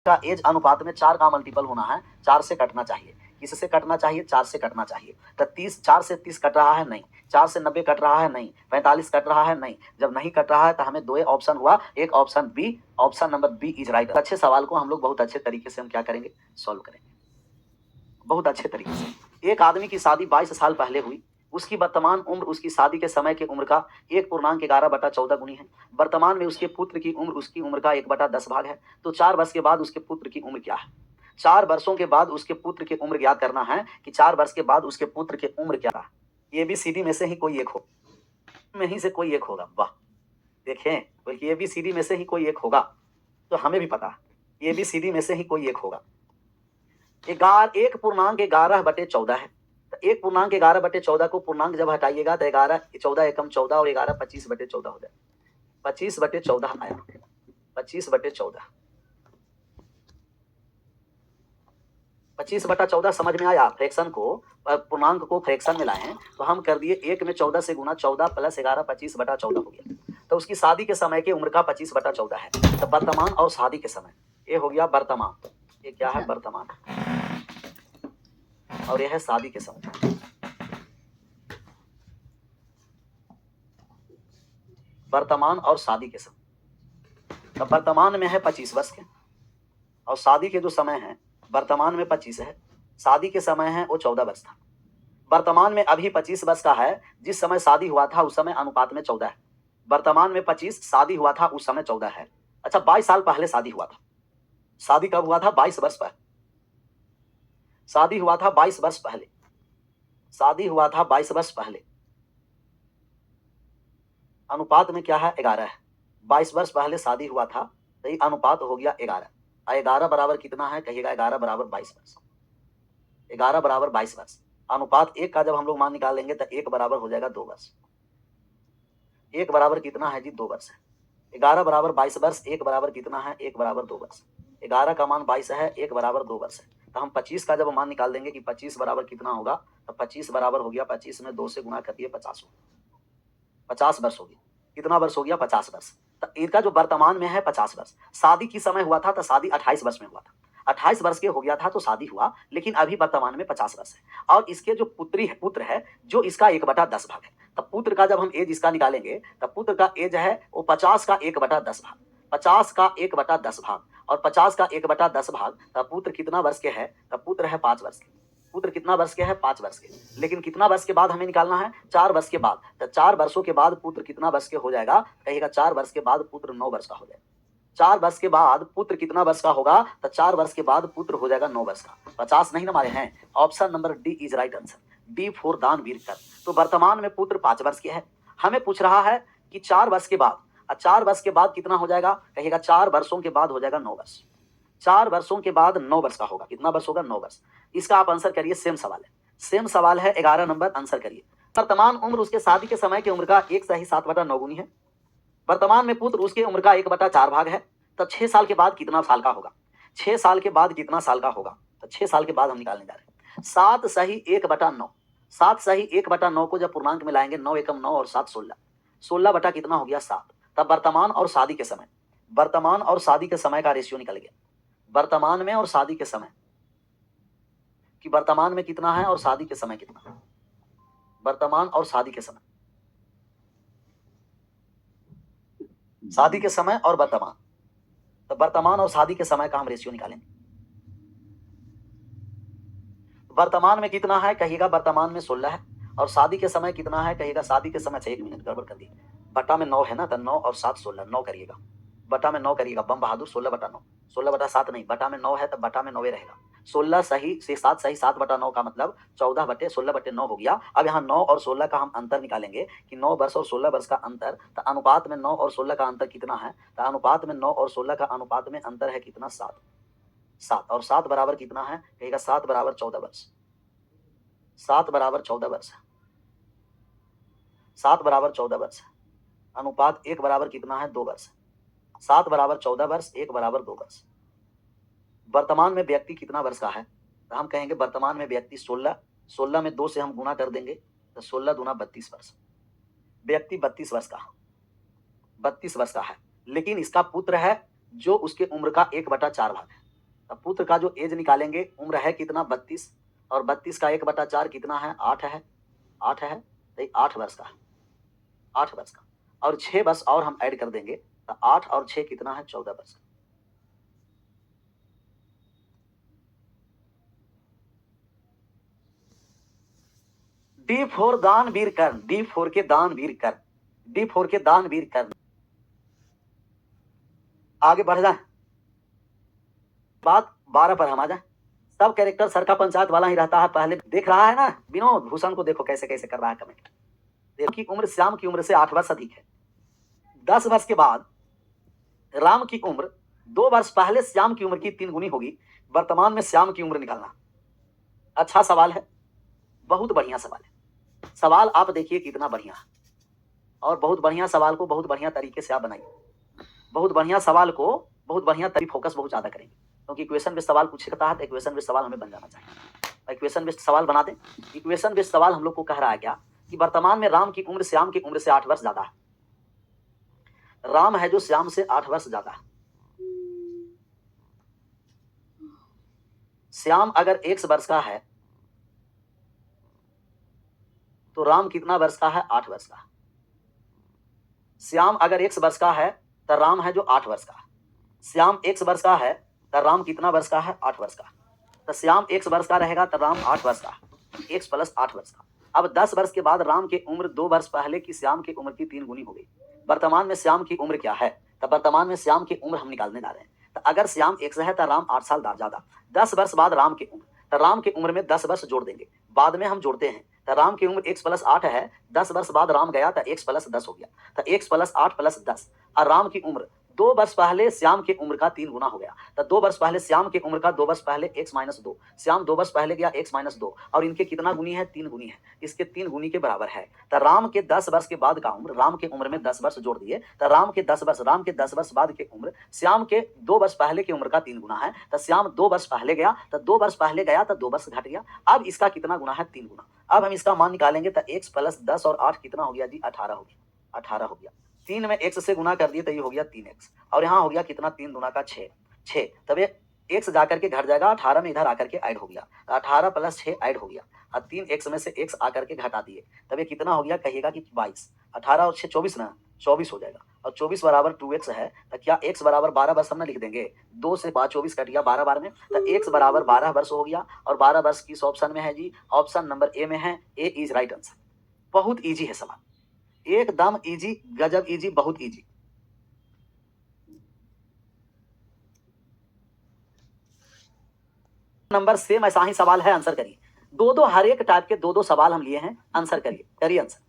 का एज अनुपात में 4 का मल्टीपल होना है, 4 से कटना चाहिए। किससे कटना चाहिए? 4 से कटना चाहिए। तो 30 4 से 30 कट रहा है? नहीं। 4 से 90 कट रहा है? नहीं। 45 कट रहा है? नहीं। जब नहीं कट रहा है तो हमें 2 ऑप्शन हुआ, एक option B, option number B is right. अच्छे सवाल को हम लोग बहुत अच्छे तरीके से हम क्या करेंगे? सॉल्व करेंगे, बहुत अच्छे तरीके से। एक आदमी की शादी 22 साल पहले हुई। उसकी वर्तमान उम्र उसकी शादी के समय की उम्र का 1.11/14 गुनी है। वर्तमान में उसके पुत्र की उम्र उसकी उम्र का 1/10 भाग है। तो 4 वर्ष के बाद उसके पुत्र की उम्र क्या है? 4 वर्षों के बाद उसके पुत्र की उम्र ज्ञात करना है कि 4 वर्ष के बाद उसके पुत्र की उम्र क्या है। ए बी सी डी में से ही कोई एक हो, में ही से कोई एक होगा। वाह, देखें, बल्कि ए बी सी डी में से ही कोई एक होगा। तो हमें भी पता है ए बी सी डी में से ही कोई एक होगा। 1.11/14 है। तो 1.11/14 को पूर्णांक जब हटाइएगा तो 11 14 एकम 14 और 11 25/14 हो जाए। 25/14 आया। 25/14 25/14 समझ में आया। फ्रैक्शन को पूर्णांक को फ्रैक्शन में लाए तो हम कर दिए 1 में 14 से गुना 14 + 11 25/14 हो गया। तो उसकी शादी के समय की उम्र का 25/14 है। तो वर्तमान और शादी के समय, ये हो गया वर्तमान, ये क्या है? वर्तमान। और यह है शादी के समय। वर्तमान और शादी के समय। तो वर्तमान में है 25 वर्ष के, और शादी के जो समय है, वर्तमान में 25 है, शादी के समय है वो 14 वर्ष था। वर्तमान में अभी 25 वर्ष का है, जिस समय शादी हुआ था उस समय अनुपात में 14 है। वर्तमान में 25, शादी हुआ था उस समय 14 है। अच्छा, 22 साल पहले शादी हुआ था। शादी कब हुआ था? 22 वर्ष पहले। शादी हुआ था 22 वर्ष पहले। शादी हुआ था 22 वर्ष पहले। अनुपात में क्या है? 11 है। 22 वर्ष पहले शादी हुआ था, तो ये अनुपात हो गया 11। 11 बराबर कितना है? कहिएगा 11 बराबर 22 वर्ष। 11 बराबर 22 वर्ष। अनुपात 1 का जब हम लोग मान निकालेंगे तो 1 बराबर हो जाएगा 2 वर्ष। 1 बराबर कितना है जी? 2 वर्ष है। 11 बराबर 22 वर्ष, 1 बराबर कितना है? 1 बराबर 2 वर्ष। 11 का मान 22 है, 1 बराबर 2 वर्ष है। तो हम 25 का जब मान निकाल देंगे कि 25 बराबर कितना होगा, तो 25 बराबर हो गया, 25 में 2 से गुणा कर दिए 50 हो, 50 वर्ष हो गया। कितना वर्ष हो गया? 50 वर्ष। तो इनका जो वर्तमान में है 50 वर्ष। शादी की समय हुआ था तो शादी 28 वर्ष में हुआ था। 28 वर्ष के हो गया था तो शादी हुआ, लेकिन अभी वर्तमान में 50 वर्ष है। और इसके जो पुत्र है जो इसका 1/10 भाग है। तब पुत्र का जब हम एज इसका निकालेंगे तब पुत्र का एज है वो 50 का 1/10 भाग। 50 का 1/10 भाग और 50 का 1/10 भाग, तब पुत्र कितना वर्ष के है? तब पुत्र है 5 वर्ष के। पुत्र कितना वर्ष के है? 5 वर्ष के। लेकिन कितना वर्ष के बाद हमें निकालना है? 4 वर्ष के बाद। तो 4 वर्षों के बाद पुत्र कितना वर्ष के हो जाएगा? कहिएगा 4 वर्ष के बाद पुत्र 9 वर्ष का हो जाएगा। 4 वर्ष के बाद पुत्र कितना वर्ष का होगा? तो 4 वर्ष के बाद पुत्र हो जाएगा 9 वर्ष का। 50 नहीं हमारे हैं। Option number D is right answer. D for दानवीर कर। तो वर्तमान में पुत्र 5 वर्ष के है। हमें पूछ रहा है कि 4 वर्ष के बाद, 4 वर्ष के बाद कितना हो जाएगा? कहिएगा 4 वर्षों के बाद हो जाएगा 9 वर्ष। 4 वर्षों के बाद 9 वर्ष का होगा। कितना वर्ष होगा? 9 वर्ष। इसका आप आंसर करिए। सेम सवाल है, सेम सवाल है। 11 नंबर आंसर करिए। वर्तमान उम्र उसके शादी के समय की उम्र का 1 सही 7/9 गुनी है। वर्तमान में पुत्र उसकी उम्र का 1/4 भाग है। तब 6 साल के बाद कितना साल का होगा? 6 साल के बाद कितना साल का होगा? तो 6 साल के बाद हम निकालने जा रहे हैं। 7 सही 1/9। 7 सही 1/9 को जब पूर्णांक में लाएंगे, 9 एकम 9 और 7 16। 16 बटा कितना हो गया? 7। तब वर्तमान और शादी के समय, वर्तमान और शादी के समय का रेशियो निकल गया। वर्तमान में और शादी के समय कि वर्तमान में कितना है और शादी के समय कितना है। वर्तमान और शादी के समय, शादी के समय और वर्तमान, तो वर्तमान और शादी के समय का हम रेशियो निकालेंगे। वर्तमान में कितना है? कहिएगा वर्तमान में 16 है। और शादी के समय कितना है? कहिएगा शादी के समय 1 मिनट गड़बड़ कर दी, बटा में 9 है ना, तो 9 और 7 16। 9 करिएगा, बटा में 9 करिएगा। बम बहादुर 16/9। 16/7 नहीं, बटा में 9 है तब बटा में 9 रहेगा। 16 सही से 7 सही 7/9 का मतलब 14/16/9 हो गया। अब यहाँ 9 और 16 का हम अंतर निकालेंगे कि 9 वर्ष और 16 वर्ष का अंतर, तो अनुपात में 9 और 16 का अंतर कितना है? तो अनुपात में 9 और 16 का अनुपात में अंतर है कितना? 7। 7 और 7 बराबर कितना है? कहेगा 7 बराबर 14 वर्ष। 7 बराबर 14 वर्ष है। 7 बराबर 14 वर्ष है। अनुपात 1 बराबर कितना है? 2 वर्ष। 7 बराबर 14 वर्ष, 1 बराबर 2 वर्ष। वर्तमान में व्यक्ति कितना वर्ष का है? तो हम कहेंगे वर्तमान में व्यक्ति 16। 16 में 2 से हम गुना कर देंगे तो 16 दूना 32 वर्ष। व्यक्ति 32 वर्ष का, 32 वर्ष का है। लेकिन इसका पुत्र है जो उसके उम्र का 1/4 भाग है। अब पुत्र का जो एज निकालेंगे, उम्र है कितना 32, और 32 का 1/4 कितना है, 8 है, 8 है, तो ये 8 वर्ष का, 8 वर्ष का, और 6 वर्ष और हम ऐड कर देंगे, तो 8 और 6 कितना है, 14 वर्ष का। D4 दानवीर कर्ण, D4 के दानवीर कर्ण, D4 के दानवीर कर्ण। आगे बढ़ जाए, बात 12 पर हम आ जाए। सब कैरेक्टर सर का पंचायत वाला ही रहता है, पहले देख रहा है ना विनोद भूषण को, देखो कैसे कैसे कर रहा है कमेंट। देखो की उम्र श्याम की उम्र से 8 वर्ष अधिक है। 10 वर्ष के बाद राम की उम्र 2 वर्ष पहले श्याम की उम्र की 3 गुनी होगी। वर्तमान में श्याम की उम्र निकालना। अच्छा सवाल है, बहुत बढ़िया सवाल है। सवाल आप देखिए कितना बढ़िया है, और बहुत बढ़िया सवाल को बहुत बढ़िया तरीके से आप बनाइए। बहुत बढ़िया सवाल को बहुत बढ़िया तरीके फोकस बहुत ज्यादा करेंगे, क्योंकि इक्वेशन बेस्ड सवाल पूछता है तो इक्वेशन बेस्ड सवाल हमें बन जाना चाहिए। इक्वेशन बेस्ड सवाल बना दें। इक्वेशन बेस्ड सवाल हम लोग को कह रहा है क्या कि वर्तमान में राम की उम्र श्याम की उम्र से 8 वर्ष ज्यादा है। राम है जो श्याम से 8 वर्ष ज्यादा है। श्याम अगर 1 वर्ष का है तो राम कितना वर्ष का है, 8 वर्ष का। श्याम अगर 1 वर्ष का है तो राम है जो 8 वर्ष का। श्याम 1 वर्ष का है तो राम कितना वर्ष का है, 8 वर्ष का। तो श्याम 1 वर्ष का रहेगा तो राम 8 वर्ष का, 1 + 8 वर्ष का। अब 10 वर्ष के बाद राम की उम्र 2 वर्ष पहले की श्याम की उम्र की 3 गुनी हो गई। वर्तमान में श्याम की उम्र क्या है, तो वर्तमान में श्याम की उम्र हम निकालने जा रहे हैं। तो अगर श्याम 1 है तो राम 8 साल ज्यादा। 10 वर्ष बाद राम की उम्र, तो राम की उम्र में 10 वर्ष जोड़ देंगे, बाद में हम जोड़ते हैं। तो राम की उम्र 1 + 8 है, 10 वर्ष बाद राम गया तो 1 + 10 हो गया, तो 1 + 8 + 10। और राम की उम्र 2 वर्ष पहले श्याम की उम्र का 3 गुना हो गया। तो 2 वर्ष पहले श्याम की उम्र का 2 वर्ष पहले x - 2, श्याम 2 वर्ष पहले गया x - 2, और इनके कितना गुनी है, 3 गुनी है, इसके 3 गुनी के बराबर है। तो राम के 10 वर्ष के बाद का उम्र, राम के उम्र में 10 वर्ष जोड़ दिए, तो राम के 10 वर्ष, राम के 10 वर्ष बाद की उम्र श्याम के 2 वर्ष पहले की उम्र का 3 गुना है। तो श्याम 2 वर्ष पहले गया, तो 2 वर्ष पहले गया तो 2 वर्ष घट गया। अब इसका कितना गुना है, 3 गुना। अब हम इसका मान निकालेंगे तो x + 10 और 8 कितना हो गया जी, 18 हो गया, 18 हो गया। 3 में x से गुना कर दिए तो ये हो गया 3x, और यहाँ हो गया कितना, 3 दूना का 6, 6। तब ये x जाकर के घट जाएगा, 18 में इधर आकर के ऐड हो गया, 18 + 6 ऐड हो गया, और 3x में से x आकर के घटा दिए, तब ये कितना हो गया, कहिएगा कि 22। 18 और 6 24 ना, 24 हो जाएगा, और 24 बराबर 2x है। तो क्या x बराबर 12 वर्ष हम ना लिख देंगे, 2 से 24 कट गया, 12 बार में, तो x बराबर 12 वर्ष हो गया। और 12 वर्ष किस ऑप्शन में है जी, ऑप्शन नंबर ए में है। ए इज राइट आंसर। बहुत इजी है सवाल, एकदम इजी, गजब इजी, बहुत इजी। नंबर सेम ऐसा ही सवाल है, आंसर करिए। दो हर एक टाइप के 2 सवाल हम लिए हैं, आंसर करिए, करिए आंसर।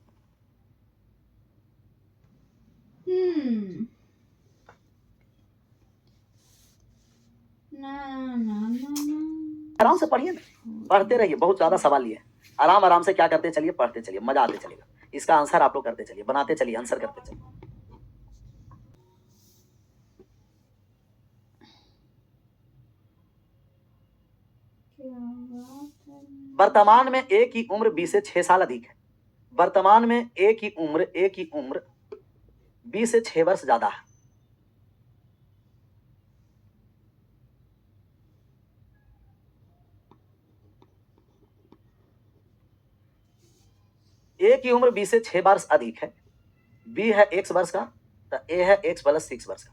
आराम से पढ़िए ना, पढ़ते रहिए, बहुत ज्यादा सवाल लिए, आराम आराम से क्या करते चलिए, पढ़ते चलिए, मजा आते चलेगा। इसका आंसर आप लोग करते चलिए, बनाते चलिए, आंसर करते चलिए। वर्तमान में ए की उम्र बी से 6 साल अधिक है। वर्तमान में ए की उम्र बी से 6 वर्ष ज्यादा है। ए की उम्र बी से 6 वर्ष अधिक है, बी है x वर्ष का, तो ए है x + 6 वर्ष का।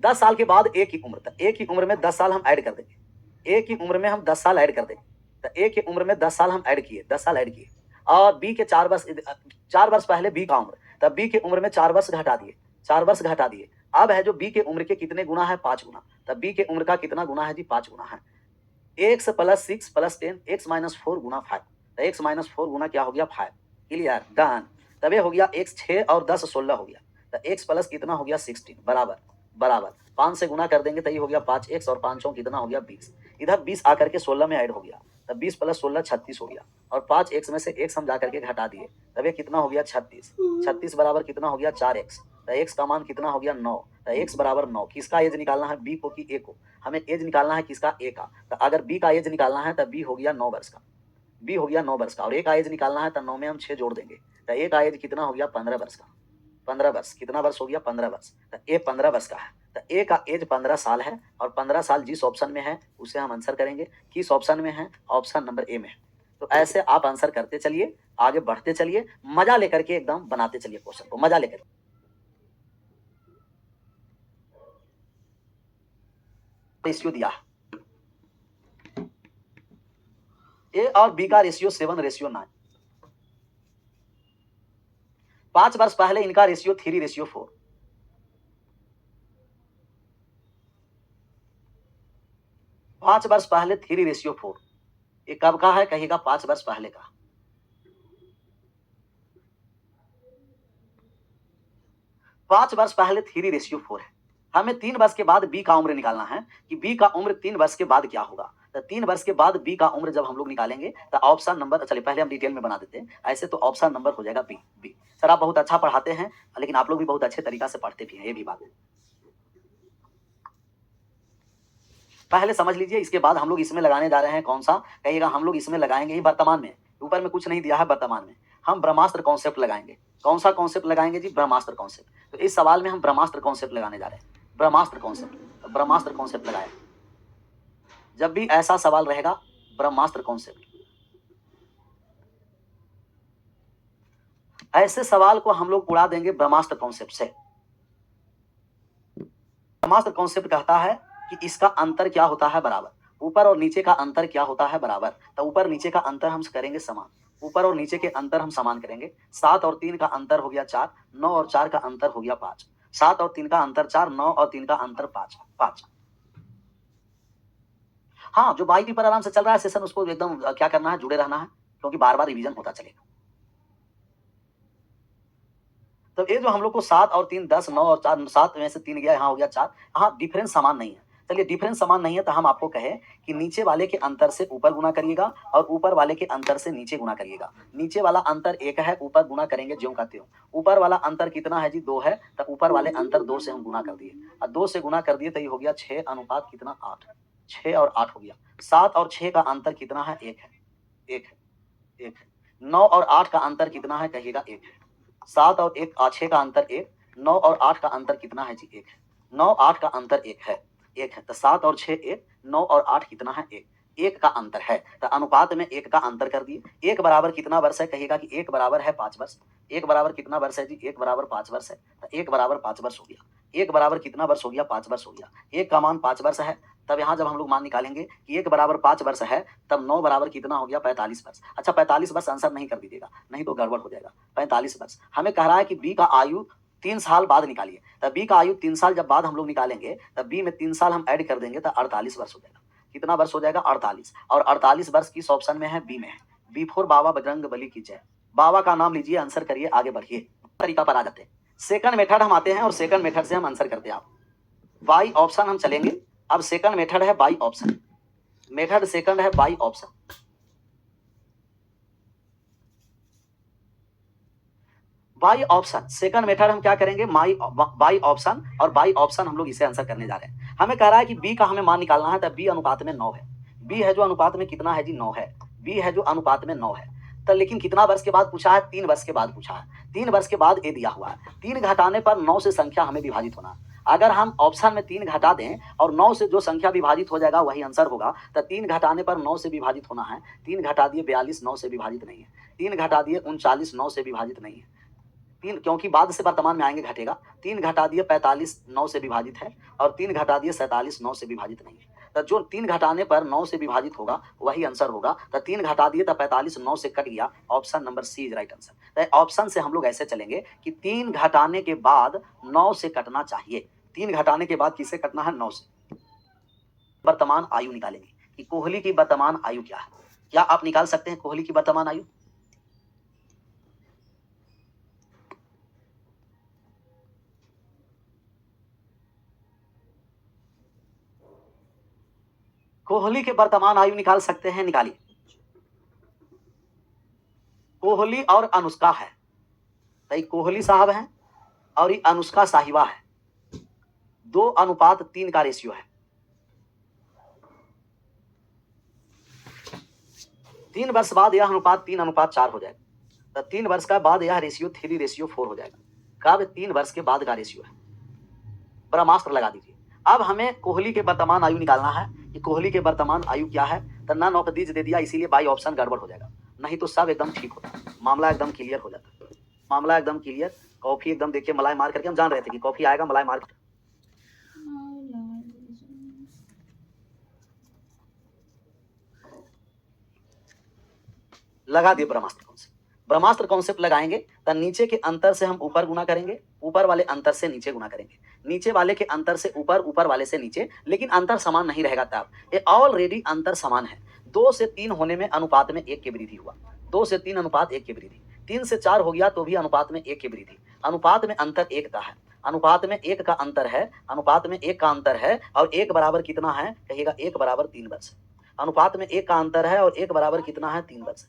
10 साल के बाद ए की उम्र, तो ए की उम्र में 10 साल हम ऐड कर देंगे, ए की उम्र में हम 10 साल ऐड कर देंगे, तो ए की उम्र में 10 साल हम ऐड किए, 10 साल ऐड किए, और बी के 4 वर्ष पहले बी का उम्र, तब बी के उम्र में 4 वर्ष घटा दिए, 4 वर्ष घटा दिए। अब है जो बी के उम्र के कितने गुना है, 5 गुना, तब बी के उम्र का कितना गुना है जी, 5 गुना है। x + 6 + 10, x - 4 गुना 5, तो x - 4 गुना क्या हो गया, 5। Clear, done. तब ये हो गया x 6 और 10 16 हो गया, तो x प्लस कितना हो गया, 16 बराबर बराबर 5 से गुना कर देंगे तो ये हो गया 5x, और 5 कितना हो गया, 20। इधर 20 आकर के 16 में ऐड हो गया, तब 20 + 16 36 हो गया, और 5x में से x हम जाकर के घटा दिए, तब ये कितना हो गया, 36। 36 बराबर कितना हो गया, 4x, तो x का मान कितना हो गया, 9। तो x बराबर 9। किसका एज निकालना है, b को कि a को, हमें एज निकालना है किसका, a का। तो अगर b का एज निकालना है तो b हो गया 9 वर्ष का, b हो गया 9 वर्ष का, और a का एज निकालना है तो 9 में हम 6 जोड़ देंगे, तो a का एज कितना हो गया, 15 वर्ष का। 15 वर्ष, कितना वर्ष हो गया 15 वर्ष, तो ए 15 वर्ष का है, तो ए का एज 15 साल है और 15 साल जिस ऑप्शन में है उसे हम आंसर करेंगे। किस ऑप्शन में है? ऑप्शन नंबर ए में है। तो ऐसे आप आंसर करते चलिए, आगे बढ़ते चलिए, मजा लेकर के एकदम बनाते चलिए क्वेश्चन को, मजा लेकर। रेशियो दिया है, ए और बी का रेशियो 7:9। 5 वर्ष पहले इनका रेशियो 3:4। 5 वर्ष पहले 3:4। ये कब का है कहिएगा? 5 वर्ष पहले का। 5 वर्ष पहले 3:4 है। हमें 3 वर्ष के बाद बी का उम्र निकालना है कि बी का उम्र 3 वर्ष के बाद क्या होगा। तो 3 वर्ष के बाद बी का उम्र जब हम लोग निकालेंगे तो ऑप्शन नंबर, चलिए पहले हम डिटेल में बना देते हैं, ऐसे तो ऑप्शन नंबर हो जाएगा बी। बी सर आप बहुत अच्छा पढ़ाते हैं, लेकिन आप लोग भी बहुत अच्छे तरीका से पढ़ते भी हैं, ये भी बात है। पहले समझ लीजिए, इसके बाद हम लोग इसमें लगाने जा रहे हैं कौन सा कहिएगा? हम लोग इसमें लगाएंगे ही वर्तमान में, ऊपर में कुछ नहीं दिया है, वर्तमान में हम ब्रह्मास्त्र कॉन्सेप्ट लगाएंगे। कौन सा कॉन्सेप्ट लगाएंगे जी? ब्रह्मास्त्र कॉन्सेप्ट। तो इस सवाल में हम ब्रह्मास्त्र कॉन्सेप्ट लगाने जा रहे हैं, ब्रह्मास्त्र कॉन्सेप्ट। तो ब्रह्मास्त्र कॉन्सेप्ट लगाया, जब भी ऐसा सवाल रहेगा ब्रह्मास्त्र कॉन्सेप्ट, ऐसे सवाल को हम लोग उड़ा देंगे ब्रह्मास्त्र कॉन्सेप्ट से। ब्रह्मास्त्र कॉन्सेप्ट कहता है कि इसका अंतर क्या होता है? बराबर। ऊपर और नीचे का अंतर क्या होता है? बराबर। तो ऊपर नीचे का अंतर हम करेंगे समान, ऊपर और नीचे के अंतर हम समान करेंगे। 7 और 3 का अंतर हो गया 4, 9 और 4 का अंतर हो गया 5। 7 और 3 का अंतर 4, 9 और 3 का अंतर 5। 5। हाँ, जो बाई पर आराम से चल रहा है सेशन, उसको एकदम क्या करना है? जुड़े रहना है, क्योंकि बार बार रिवीजन होता चलेगा। तो ये जो हम लोग को 7 और 3 10, 9 और 4, 7 में से 3 गया, यहाँ हो गया 4। हाँ, डिफरेंस समान नहीं है। चलिए डिफरेंस समान नहीं है तो हम आपको कहें कि नीचे वाले के अंतर से ऊपर गुना करिएगा और ऊपर वाले के अंतर से नीचे गुना करिएगा। नीचे वाला अंतर 1 है, ऊपर गुना करेंगे ज्यों का त्यों। ऊपर वाला अंतर कितना है जी? 2 है, तो ऊपर वाले अंतर 2 से हम गुना कर दिए, और 2 से गुना कर दिए तो ये हो गया 6 अनुपात कितना? 8। 6 और 8 हो गया। 7 और 6 का अंतर कितना है? 1 है। 1 है, 1 है। 9 और 8 का अंतर कितना है कहिएगा? 1 है। 7 और 1 6 का अंतर 1, 9 और 8 का अंतर कितना है जी? 1 है। 9 8 का अंतर 1 है, 1 है। तो 7 और 6 1, 9 और 8 कितना है? 1। 1 का अंतर है, तो अनुपात में 1 का अंतर कर दिए। 1 बराबर कितना वर्ष है कहिएगा? कि 1 बराबर है 5 वर्ष। 1 बराबर कितना वर्ष है जी? 1 बराबर 5 वर्ष है, तो 1 बराबर 5 वर्ष हो गया। 1 बराबर कितना वर्ष हो गया? 5 वर्ष हो गया। 1 का मान 5 वर्ष है, तब यहाँ जब हम लोग मान निकालेंगे कि 1 बराबर 5 वर्ष है, तब 9 बराबर कितना हो गया? 45 वर्ष। अच्छा 45 वर्ष आंसर नहीं कर दीजिएगा, नहीं तो गड़बड़ हो जाएगा। 45 वर्ष हमें कह रहा है कि बी का आयु 3 साल बाद निकालिए। तब बी का आयु 3 साल जब बाद हम लोग निकालेंगे, तब बी में 3 साल हम ऐड कर देंगे तो 48 वर्ष हो जाएगा। कितना वर्ष हो जाएगा? 48। और 48 वर्ष किस ऑप्शन में है? बी में है। बी फोर बाबा बजरंग बली की जय। बाबा का नाम लीजिए, आंसर करिए, आगे बढ़िए। तरीका पर आ जाते हैं, सेकंड मेथड हम आते हैं और सेकंड मेथड से हम आंसर करते हैं। आप बाई ऑप्शन हम चलेंगे। अब सेकंड मेथड है बाई ऑप्शन, मेथड सेकंड है by option. By option second method हम क्या करेंगे? बाई ऑप्शन, और बाई ऑप्शन हम लोग इसे आंसर करने जा रहे हैं। हमें कह रहा है कि बी का हमें मान निकालना है, तो बी अनुपात में 9 है। बी है जो अनुपात में कितना है जी? 9 है। बी है जो अनुपात में 9 है। तो लेकिन कितना वर्ष के बाद पूछा है? 3 वर्ष के बाद पूछा है। 3 वर्ष के बाद ए दिया हुआ है। 3 घटाने पर 9 से संख्या हमें विभाजित होना है। अगर हम ऑप्शन में 3 घटा दें और 9 से जो संख्या विभाजित हो जाएगा वही आंसर होगा, तो 3 घटाने पर 9 से विभाजित होना है। 3 घटा दिए 42, 9 से विभाजित नहीं है। 3 घटा दिए 39, 9 से विभाजित नहीं है। 3 क्योंकि बाद से वर्तमान में आएंगे घटेगा। 3 घटा दिए 45, 9 से विभाजित है, और 3 घटा दिए 47, 9 से विभाजित नहीं है। तो जो 3 घटाने पर 9 से विभाजित होगा वही आंसर होगा। तो 3 घटा दिए तो 45, 9 से कट गया। Option number C is right answer. तो ऑप्शन से हम लोग ऐसे चलेंगे कि 3 घटाने के बाद 9 से कटना चाहिए। 3 घटाने के बाद किससे कटना है? 9 से। वर्तमान आयु निकालेंगे कि कोहली की वर्तमान आयु क्या है। क्या आप निकाल सकते हैं कोहली की वर्तमान आयु? कोहली के वर्तमान आयु निकाल सकते हैं, निकालिए। कोहली और अनुष्का है, तो ये कोहली साहब हैं और ये अनुष्का साहिबा है। 2:3 का रेशियो है। 3 वर्ष बाद यह अनुपात 3:4 हो जाएगा। तो 3 वर्ष का बाद यह रेशियो 3:4 हो जाएगा। कब? 3 वर्ष के बाद का रेशियो है। ब्रह्मास्त्र लगा दीजिए। अब हमें कोहली के वर्तमान आयु निकालना है कि कोहली के वर्तमान आयु क्या है। तो नन ऑफ दीज दे दिया, इसीलिए बाई ऑप्शन गड़बड़ हो जाएगा, नहीं तो सब एकदम ठीक होता, मामला एकदम क्लियर हो जाता, मामला एकदम क्लियर। कॉफी एकदम देखिए मलाई मार करके, हम जान रहे थे कि कॉफी आएगा, मलाई मार लगा दिए ब्रह्मास्त्र कॉन्सेप्ट। ब्रह्मास्त्र कॉन्सेप्ट लगाएंगे तो नीचे के अंतर से हम ऊपर गुना करेंगे, ऊपर वाले अंतर से नीचे गुना करेंगे, नीचे वाले के अंतर से ऊपर, ऊपर वाले से नीचे, लेकिन अंतर समान नहीं रहेगा। तब ये ऑलरेडी अंतर समान है। 2 से 3 होने में अनुपात में 1 की वृद्धि हुआ, 2 से 3 अनुपात 1 की वृद्धि, 3 से 4 हो गया तो भी अनुपात में 1 की वृद्धि। अनुपात में अंतर 1 का है, अनुपात में 1 का अंतर है, अनुपात में 1 का अंतर है, और 1 बराबर कितना है? कहिएगा 1 बराबर 3 वर्ष। अनुपात में 1 का अंतर है और 1 बराबर कितना है? 3 वर्ष।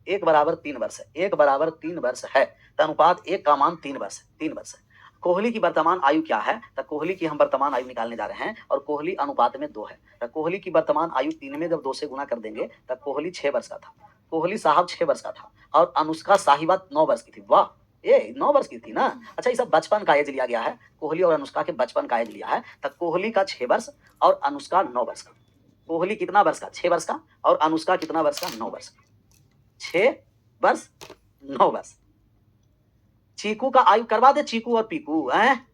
1 बराबर 3 वर्ष है, 1 बराबर 3 वर्ष है, तो अनुपात 1 का मान 3 वर्ष है, 3 वर्ष है। कोहली की वर्तमान आयु क्या है? तो कोहली की हम वर्तमान आयु निकालने जा रहे हैं, और कोहली अनुपात में 2 है, तो कोहली की वर्तमान आयु 3 में जब 2 से गुना कर देंगे तो कोहली 6 वर्ष का था, कोहली साहब 6 वर्ष का था, और अनुष्का साहिबा 9 वर्ष की थी। वाह, ये 9 वर्ष की थी ना। अच्छा, ये सब बचपन का एज लिया गया है, कोहली और अनुष्का के बचपन का एज लिया है, तो कोहली का 6 वर्ष और अनुष्का 9 वर्ष का। कोहली कितना वर्ष का? 6 वर्ष का, और अनुष्का कितना वर्ष का? 9 वर्ष का। 6 वर्ष 9 वर्ष। चीकू का आयु करवा दे, चीकू और पीकू हैं।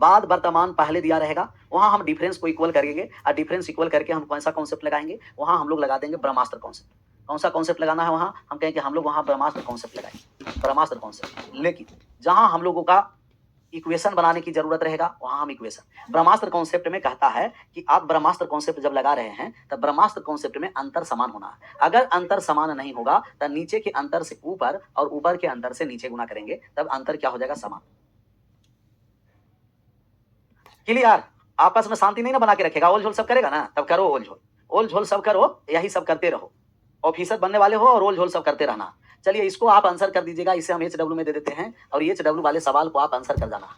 बाद वर्तमान पहले दिया रहेगा, वहां हम डिफरेंस को इक्वल करेंगे, और डिफरेंस इक्वल करके हम कौन सा कॉन्सेप्ट लगाएंगे? वहां हम लोग लगा देंगे ब्रह्मास्त्र कॉन्सेप्ट। कौन सा कॉन्सेप्ट लगाना है वहां? हम कहेंगे हम लोग वहां ब्रह्मास्त्र कॉन्सेप्ट लगाएंगे, ब्रह्मास्त्र कॉन्सेप्ट। लेकिन जहां हम लोगों का इक्वेशन बनाने की जरूरत रहेगा, वहां हम इक्वेशन ब्रह्मास्त्र कॉन्सेप्ट में कहता है कि आप ब्रह्मास्त्र कॉन्सेप्ट जब लगा रहे हैं तब ब्रह्मास्त्र कॉन्सेप्ट में अंतर समान होना है। अगर अंतर समान नहीं होगा तो नीचे के अंतर से ऊपर और ऊपर के अंतर से नीचे गुना करेंगे, तब अंतर क्या हो जाएगा? समान। क्लियर? आपस में शांति नहीं ना बना के रखेगा, ओल झोल सब करेगा ना, तब करो ओल झोल, ओल झोल सब करो, यही सब करते रहो। ऑफिसर बनने वाले हो और ओल झोल सब करते रहना। चलिए, इसको आप आंसर कर दीजिएगा, इसे हम HW में दे देते हैं, और HW वाले सवाल को आप आंसर कर जाना।